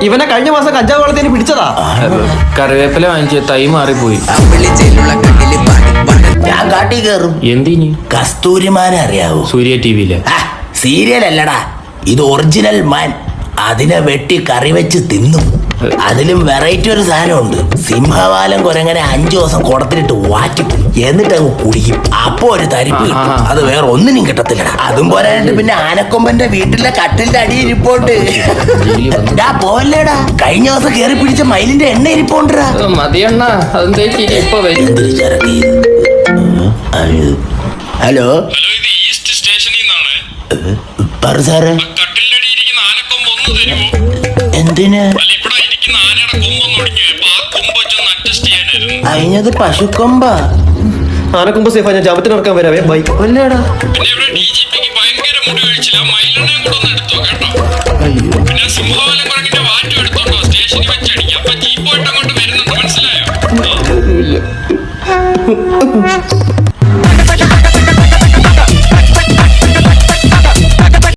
ഇവനെ കഴിഞ്ഞ മാസം കഞ്ചാവ് വെള്ളത്തിന് പിടിച്ചതാ. കറിവേപ്പില വാങ്ങിച്ച തൈ മാറിപ്പോയി. ഞാൻ കാട്ടി കയറും. എന്തിനി? കസ്തൂരിമാനെ അറിയാവോ? സൂര്യ ടിവിയില് സീരിയൽ അല്ലടാ, ഇത് ഒറിജിനൽ മാൻ. അതിനെ വെട്ടി കറി വെച്ച് തിന്നും. അതിലും വെറൈറ്റി ഒരു സാധനമുണ്ട്. സിംഹവാലം കുരങ്ങനെ 5 ദിവസം കുടത്തിലിട്ട് വാറ്റും, എന്നിട്ട് അങ്ങ് കുടിക്കും. അപ്പൊ ഒരു തരിപ്പ് കിട്ടും. അത് വേറെ ഒന്നിനും കിട്ടത്തില്ല. അതും പോരായിട്ട് പിന്നെ ആനക്കൊമ്പന്റെ വീട്ടിലെ കട്ടിലിന്റെ അടി ഇരിപ്പോണ്ട്. പോവല്ലേടാ, കഴിഞ്ഞ ദിവസം കേറി പിടിച്ച മയിലിന്റെ എണ്ണ ഇരിപ്പോണ്ടാ. മതിയണ്ണ, ഇപ്പൊ വരും. ഹലോ ഇത് ഈസ്റ്റ് സ്റ്റേഷനിൽ നിന്നാണ്. പറ സാറേ. കട്ടിലടി ഇരിക്കുന്ന ആനക്കൊമ്പ് ഒന്ന് തരുമോ? എന്തിന്? അല്ല, ഇവിടെ ഇരിക്കുന്ന ആനയുടെ കൊമ്പൊന്ന് ഒടിഞ്ഞു. അപ്പൊ ആ കൊമ്പ് വെച്ചൊന്ന് അഡ്ജസ്റ്റ് ചെയ്യാനായിരുന്നു. അയിഞ്ഞത് പശുക്കൊമ്പാ. ആനക്കൊമ്പ് സേഫാ, ഞാൻ ജാമത്തിന് നടക്കാൻ വരാവേ. ബൈ. അല്ലേടാ, പിന്നെ ഇവിടെ DGPക്ക് ഭയങ്കര മുടി വീഴ്ചില്ല. മയിലെണ്ണയും കൂടെ ഒന്ന് എടുത്തോ കേട്ടോ. പിന്നെ സിംഹവാലം കുരങ്ങിന്റെ വാറ്റും എടുത്തോണ്ടോ, സ്റ്റേഷനിൽ വെച്ചടിക്കാം. അപ്പൊ ജീപ്പോയിട്ട് അങ്ങോട്ട് വരുന്നുണ്ട്, മനസ്സിലായോ?